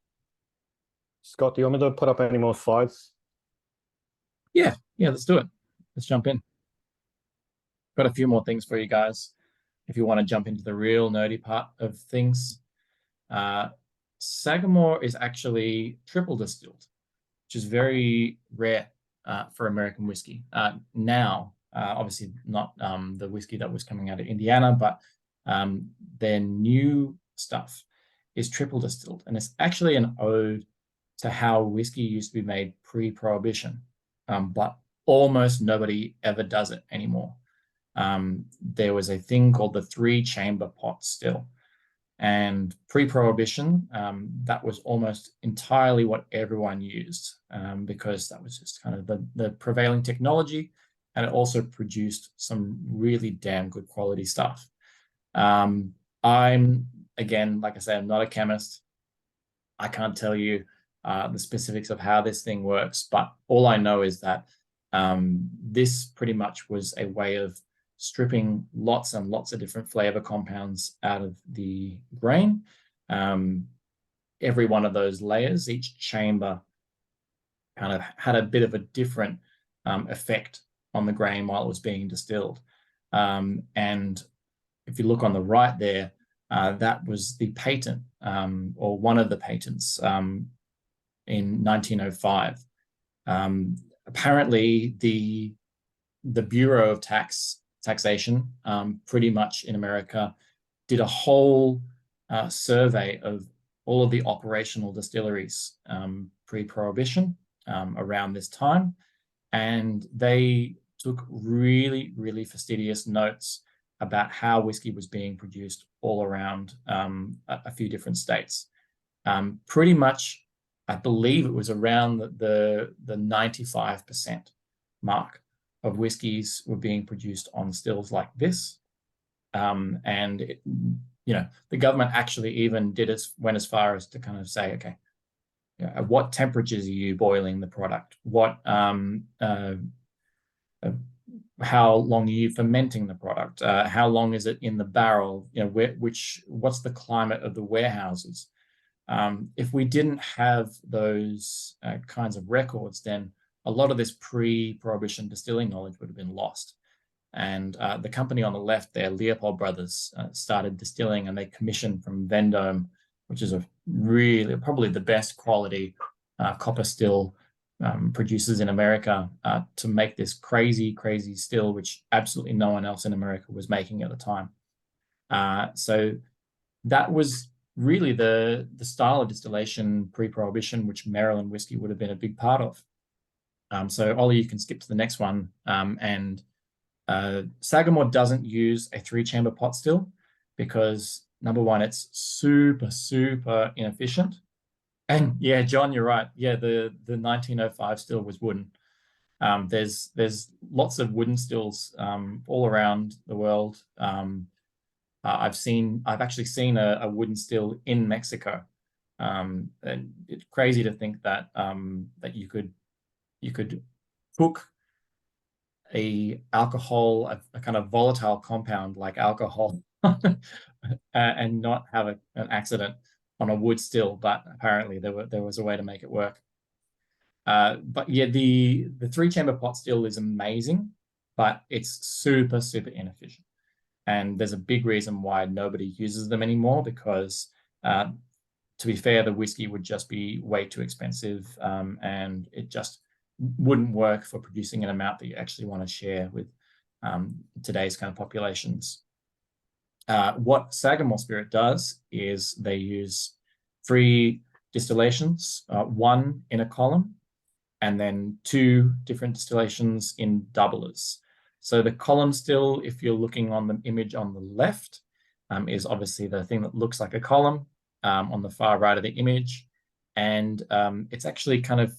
Scott, do you want me to put up any more slides? Yeah, let's do it. Let's jump in. Got a few more things for you guys if you want to jump into the real nerdy part of things. Sagamore is actually triple distilled, which is very rare for American whiskey. Now, obviously not the whiskey that was coming out of Indiana, but their new stuff is triple distilled. And it's actually an ode to how whiskey used to be made pre-prohibition, but almost nobody ever does it anymore. There was a thing called the 3-chamber pot still. And pre-prohibition, that was almost entirely what everyone used because that was just kind of the prevailing technology, and it also produced some really damn good quality stuff. I'm, again, like I said, I'm not a chemist. I can't tell you the specifics of how this thing works, but all I know is that this pretty much was a way of stripping lots and lots of different flavor compounds out of the grain. Every one of those layers, each chamber kind of had a bit of a different effect on the grain while it was being distilled. And if you look on the right there, that was the patent, or one of the patents in 1905. Apparently, the Bureau of Taxation, pretty much in America, did a whole survey of all of the operational distilleries pre-prohibition around this time, and they took really, really fastidious notes about how whiskey was being produced all around a few different states. Pretty much, I believe it was around the 95% mark of whiskeys were being produced on stills like this. And it, the government actually even went as far as to kind of say, okay, at what temperatures are you boiling the product? How long are you fermenting the product? How long is it in the barrel? What's the climate of the warehouses? If we didn't have those kinds of records, then a lot of this pre-prohibition distilling knowledge would have been lost. And the company on the left there, Leopold Brothers, started distilling, and they commissioned from Vendome, which is probably the best quality copper still producers in America, to make this crazy, crazy still, which absolutely no one else in America was making at the time. So that was really the style of distillation pre-prohibition, which Maryland whiskey would have been a big part of. So Ollie, you can skip to the next one. And Sagamore doesn't use a 3-chamber pot still because, number one, it's super, super inefficient. And yeah, John, you're right. Yeah, the 1905 still was wooden. There's lots of wooden stills all around the world. I've actually seen a wooden still in Mexico. And it's crazy to think that that you could cook a kind of volatile compound like alcohol and not have an accident on a wood still, but apparently there was a way to make it work. But yeah, the 3-chamber pot still is amazing, but it's super, super inefficient. And there's a big reason why nobody uses them anymore, because to be fair, the whiskey would just be way too expensive, and it just wouldn't work for producing an amount that you actually want to share with today's kind of populations. What Sagamore Spirit does is they use 3 distillations, 1 in a column, and then 2 different distillations in doublers. So the column still, if you're looking on the image on the left, is obviously the thing that looks like a column on the far right of the image. And it's actually kind of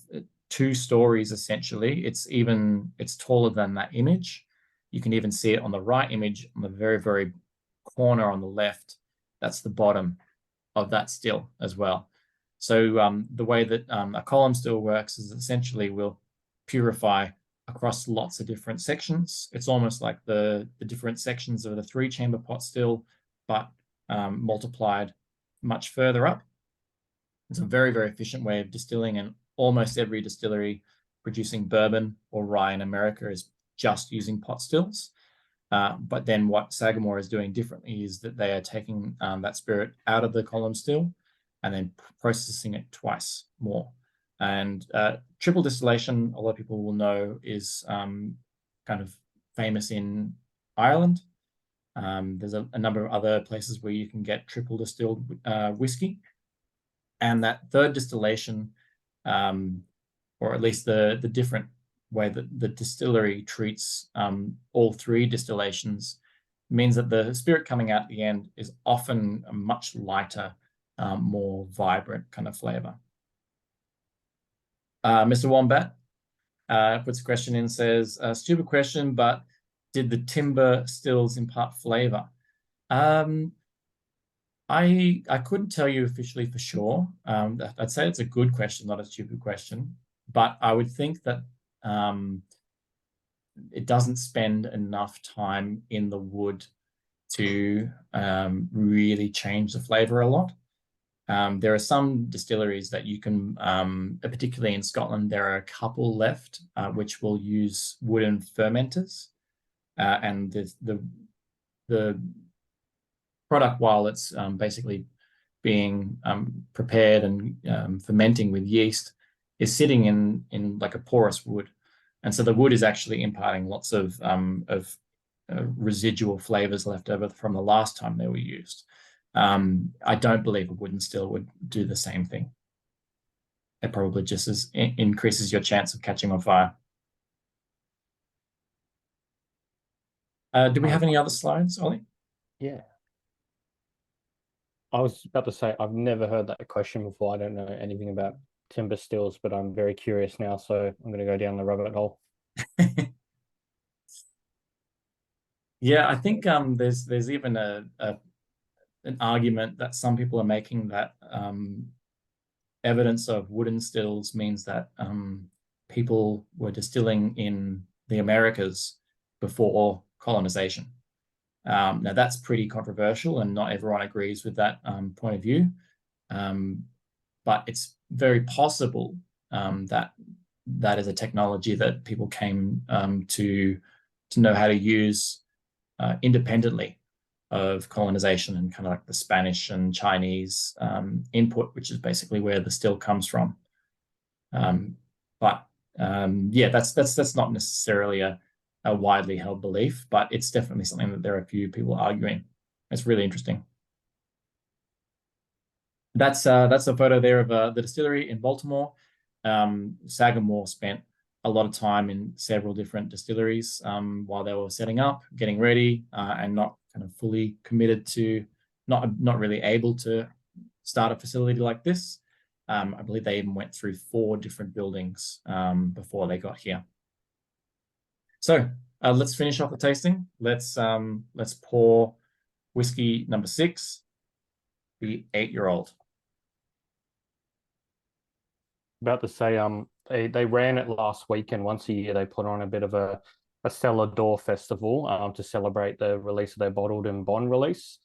2 stories, essentially. It's taller than that image. You can even see it on the right image, on the very, very corner on the left. That's the bottom of that still as well. So the way that a column still works is essentially we'll purify across lots of different sections. It's almost like the different sections of the 3-chamber pot still, but multiplied much further up. It's a very, very efficient way of distilling, and almost every distillery producing bourbon or rye in America is just using pot stills. But then what Sagamore is doing differently is that they are taking that spirit out of the column still and then processing it twice more. And triple distillation, a lot of people will know, is kind of famous in Ireland. There's a number of other places where you can get triple distilled whiskey. And that third distillation, or at least the different way that the distillery treats all 3 distillations, means that the spirit coming out at the end is often a much lighter, more vibrant kind of flavor. Mr. Wombat puts a question in, says, stupid question, but did the timber stills impart flavor? I couldn't tell you officially for sure. I'd say it's a good question, not a stupid question. But I would think that it doesn't spend enough time in the wood to really change the flavor a lot. There are some distilleries that you can, particularly in Scotland, there are a couple left which will use wooden fermenters, and the product, while it's basically being prepared and fermenting with yeast, is sitting in like a porous wood, and so the wood is actually imparting lots of residual flavors left over from the last time they were used. I don't believe a wooden still would do the same thing. It probably just increases your chance of catching on fire. Do we have any other slides, Ollie? Yeah. I was about to say, I've never heard that question before. I don't know anything about timber stills, but I'm very curious now, so I'm going to go down the rabbit hole. Yeah, I think there's even an argument that some people are making that evidence of wooden stills means that people were distilling in the Americas before colonization. Now that's pretty controversial, and not everyone agrees with that point of view. But it's very possible that that is a technology that people came to know how to use independently of colonization, and kind of like the Spanish and Chinese input, which is basically where the still comes from. But yeah, that's not necessarily a widely held belief, but it's definitely something that there are a few people arguing. It's really interesting. That's a photo there of the distillery in Baltimore. Sagamore spent a lot of time in several different distilleries while they were setting up, getting ready, and not kind of fully committed to, not really able to start a facility like this. I believe they even went through 4 different buildings before they got here. So let's finish off the tasting. Let's pour whiskey number 6, the 8-year-old. About to say, they ran it last week, and once a year they put on a bit of a cellar door festival to celebrate the release of their bottled and bond release,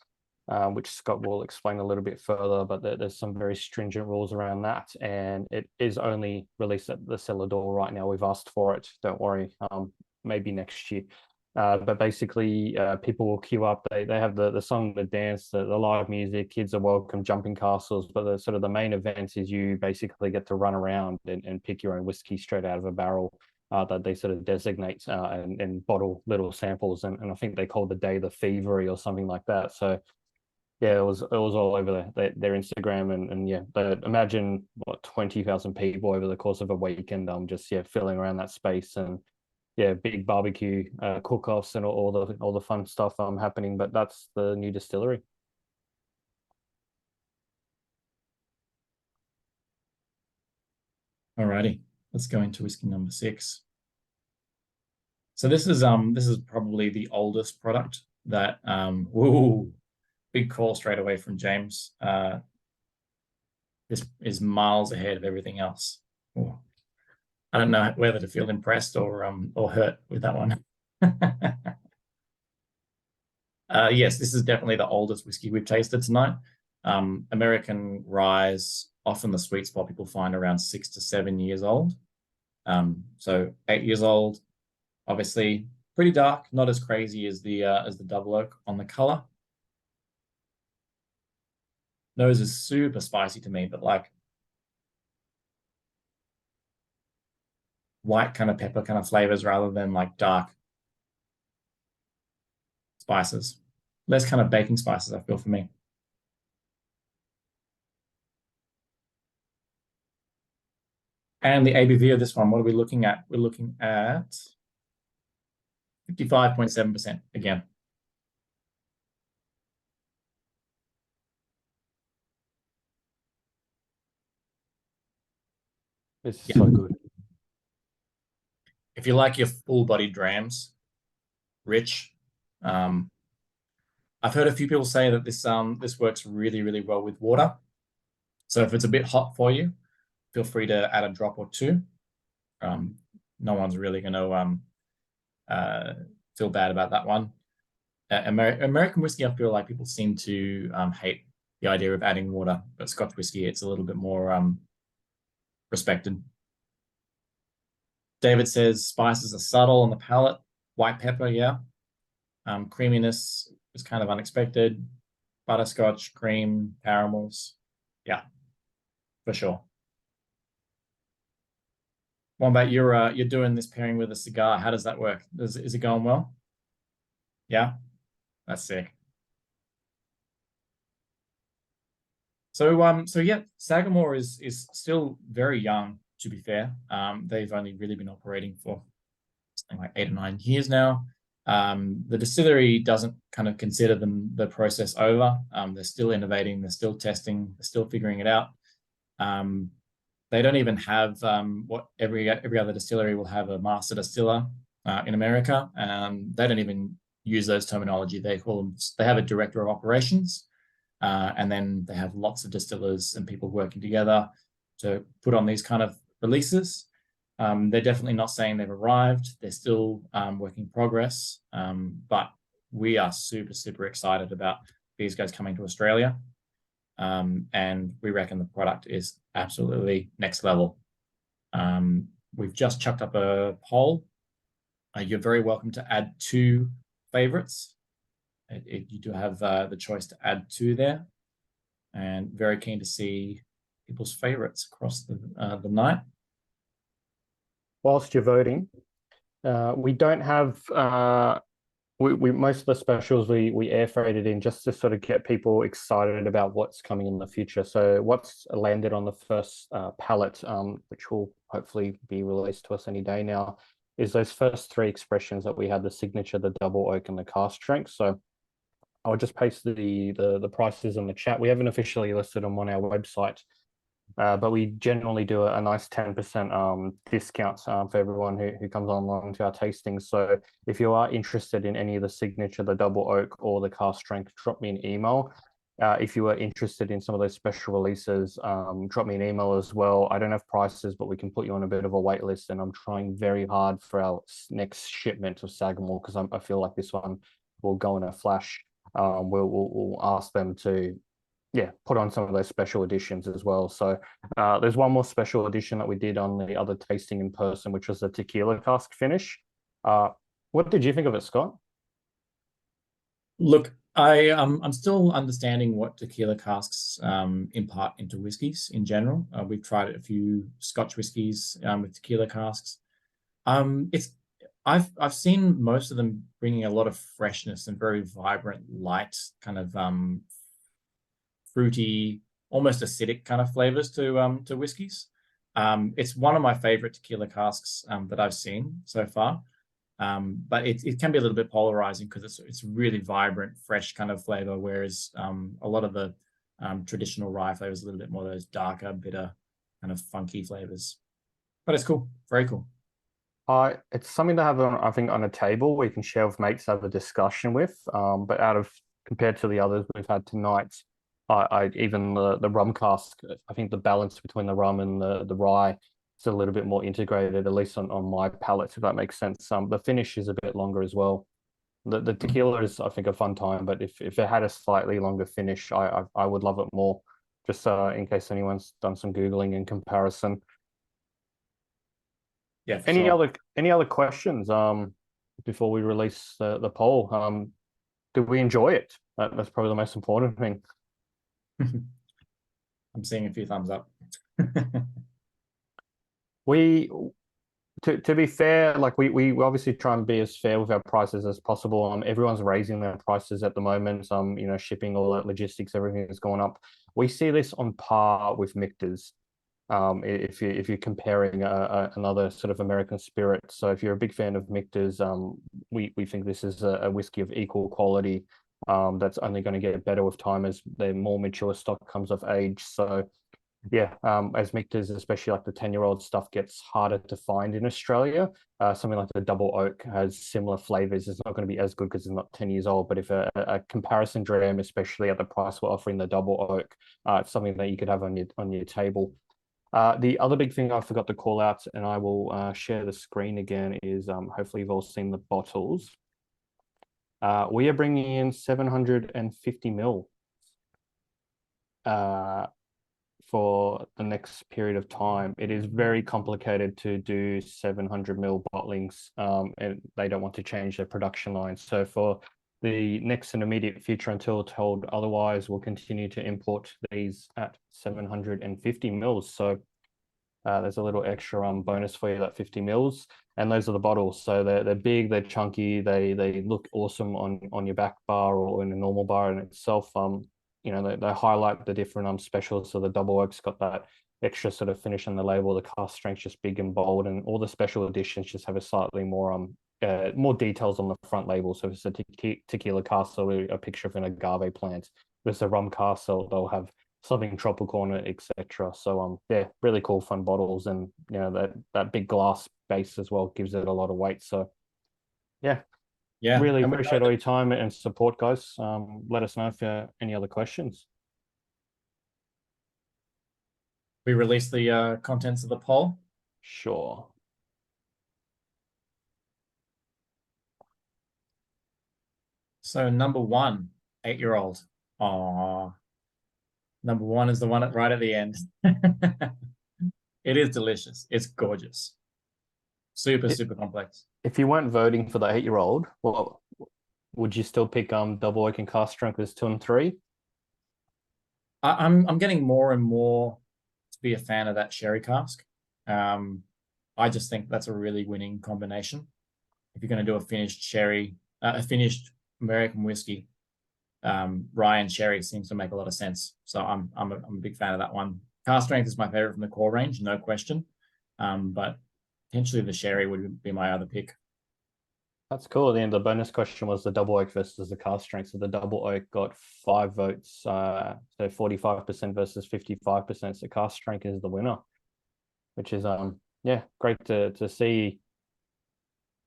which Scott will explain a little bit further. But there's some very stringent rules around that, and it is only released at the cellar door right now. We've asked for it. Don't worry, maybe next year. But basically, people will queue up. They have the song, the dance, the live music. Kids are welcome, jumping castles. But the sort of the main event is you basically get to run around and pick your own whiskey straight out of a barrel that they sort of designate and bottle little samples. And I think they call the day the Thievery or something like that. So yeah, it was all over their Instagram and yeah, but imagine what 20,000 people over the course of a weekend, just yeah, filling around that space and yeah, big barbecue cook-offs and all the fun stuff happening. But that's the new distillery. Alrighty, let's go into whiskey number 6. So this is probably the oldest product that whoa, big call straight away from James. This is miles ahead of everything else. Ooh. I don't know whether to feel impressed or hurt with that one. Yes, this is definitely the oldest whiskey we've tasted tonight. American ryes, often the sweet spot people find around 6 to 7 years old. So 8 years old, obviously pretty dark, not as crazy as the double oak on the color. Nose is super spicy to me, but like white kind of pepper kind of flavors rather than like dark spices. Less kind of baking spices, I feel, for me. And the ABV of this one, what are we looking at? We're looking at 55.7% again. It's so good. If you like your full-bodied drams, rich, I've heard a few people say that this works really, really well with water. So if it's a bit hot for you, feel free to add a drop or two. No one's really going to feel bad about that one. American whiskey, I feel like people seem to hate the idea of adding water, but Scotch whiskey, it's a little bit more respected. David says spices are subtle on the palate. White pepper, yeah. Creaminess is kind of unexpected. Butterscotch, cream, caramels. Yeah, for sure. What about you're doing this pairing with a cigar? How does that work? Is it going well? Yeah, that's sick. So yeah, Sagamore is still very young, to be fair. They've only really been operating for something like 8 or 9 years now. The distillery doesn't kind of consider the process over. They're still innovating, they're still testing, they're still figuring it out. They don't even have what every other distillery will have a master distiller in America. They don't even use those terminology. They have a director of operations, and then they have lots of distillers and people working together to put on these kind of releases. They're definitely not saying they've arrived. They're still work in progress. But we are super, super excited about these guys coming to Australia. And we reckon the product is absolutely next level. We've just chucked up a poll. You're very welcome to add 2 favorites. You do have the choice to add 2 there. And very keen to see people's favorites across the night. Whilst you're voting, we don't have we most of the specials we air freighted in just to sort of get people excited about what's coming in the future. So what's landed on the first pallet, which will hopefully be released to us any day now, is those first 3 expressions that we had: the signature, the double oak, and the cask strength. So I'll just paste the prices in the chat. We haven't officially listed them on our website. But we generally do a nice 10% discount for everyone who comes along to our tastings. So if you are interested in any of the signature, the double oak, or the cask strength, drop me an email. If you are interested in some of those special releases, drop me an email as well. I don't have prices, but we can put you on a bit of a wait list. And I'm trying very hard for our next shipment of Sagamore because I feel like this one will go in a flash. We'll ask them to put on some of those special editions as well. So there's one more special edition that we did on the other tasting in person, which was the tequila cask finish. What did you think of it, Scott? Look, I'm still understanding what tequila casks impart into whiskies in general. We've tried a few Scotch whiskies with tequila casks. It's I've seen most of them bringing a lot of freshness and very vibrant, light kind of fruity, almost acidic kind of flavors to whiskeys. It's one of my favorite tequila casks that I've seen so far. But it can be a little bit polarizing because it's really vibrant, fresh kind of flavor, whereas a lot of the traditional rye flavors a little bit more those darker, bitter, kind of funky flavors. But it's cool, very cool. It's something to have on, I think, on a table where you can share with mates, have a discussion with. But out of compared to the others we've had tonight, I even the rum cask, I think the balance between the rum and the rye is a little bit more integrated, at least on my palate, if that makes sense. The finish is a bit longer as well. The tequila is, I think, a fun time, but if it had a slightly longer finish, I would love it more. Just in case anyone's done some Googling in comparison. Yeah, for Any sure. other questions before we release the poll? Did we enjoy it? That's probably the most important thing. I'm seeing a few thumbs up. We to be fair, like we obviously try and be as fair with our prices as possible. Everyone's raising their prices at the moment. Shipping, all that logistics, everything is going up. We see this on par with Michter's. If you're comparing another sort of American spirit. So if you're a big fan of Michter's, we think this is a whiskey of equal quality. That's only going to get better with time as the more mature stock comes of age. So yeah, as Michter's, especially like the 10-year-old stuff gets harder to find in Australia. Something like the double oak has similar flavors. It's not going to be as good because it's not 10 years old, but if a comparison dram, especially at the price we're offering the double oak, it's something that you could have on your table. The other big thing I forgot to call out, and I will share the screen again, is hopefully you've all seen the bottles. We are bringing in 750 ml for the next period of time. It is very complicated to do 700 ml bottlings, and they don't want to change their production line. So for the next and immediate future, until told otherwise, we'll continue to import these at 750 mils. So there's a little extra bonus for you, that 50 mils, and those are the bottles. So they're big, they're chunky, they look awesome on your back bar or in a normal bar in itself. They highlight the different specials. So the double oak's got that extra sort of finish on the label. The cask strength just big and bold, and all the special editions just have a slightly more details on the front label. So if it's a tequila cask, so a picture of an agave plant. If it's a rum cask, so they'll have something tropical on it, etc. So yeah, really cool, fun bottles, and that big glass base as well gives it a lot of weight. So yeah, Yeah, really and we know appreciate all your time and support, guys. Let us know if any other questions. we released the contents of the poll. Sure. So number one, 8-year-old. Aww. Number one is the one right at the end. It is delicious. It's gorgeous. Super, super complex. If you weren't voting for the 8-year-old, well, would you still pick double oak and cask strength as 2 and 3? I'm getting more and more to be a fan of that sherry cask. I just think that's a really winning combination. If you're going to do a finished sherry, a finished American whiskey, rye and sherry seems to make a lot of sense. So I'm a big fan of that one. Cask strength is my favorite from the core range, no question. But potentially the sherry would be my other pick. That's cool. At the end, the bonus question was the double oak versus the cask strength. So the double oak got 5 votes, so 45% versus 55%. So cask strength is the winner, which is yeah, great to see.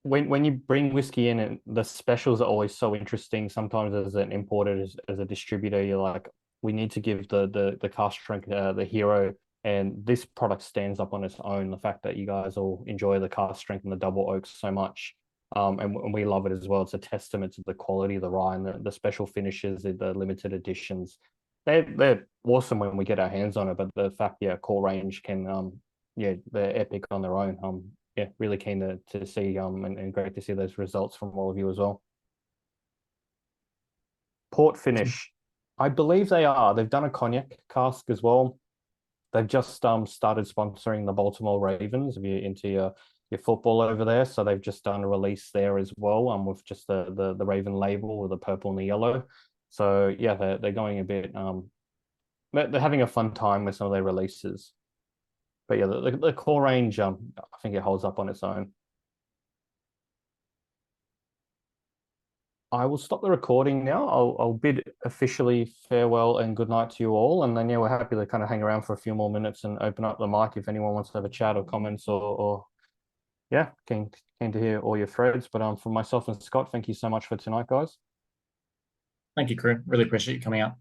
When you bring whiskey in, and the specials are always so interesting. Sometimes as an importer, as a distributor, you're like, we need to give the cask strength the hero, and this product stands up on its own. The fact that you guys all enjoy the cask strength and the double oaks so much. And we love it as well. It's a testament to the quality of the rye and the special finishes, the limited editions. They're awesome when we get our hands on it. But the fact, yeah, core range can, yeah, they're epic on their own. yeah, really keen to see and great to see those results from all of you as well. Port finish, I believe they are. They've done a cognac cask as well. They've just started sponsoring the Baltimore Ravens if you're into your football over there. So they've just done a release there as well, with just the Raven label with the purple and the yellow. So yeah, they're going a bit they're having a fun time with some of their releases. But yeah, the core range, I think it holds up on its own. I will stop the recording now. I'll bid officially farewell and good night to you all. And then, yeah, we're happy to kind of hang around for a few more minutes and open up the mic if anyone wants to have a chat or comments or yeah, keen to hear all your threads. But from myself and Scott, thank you so much for tonight, guys. Thank you, crew. Really appreciate you coming out.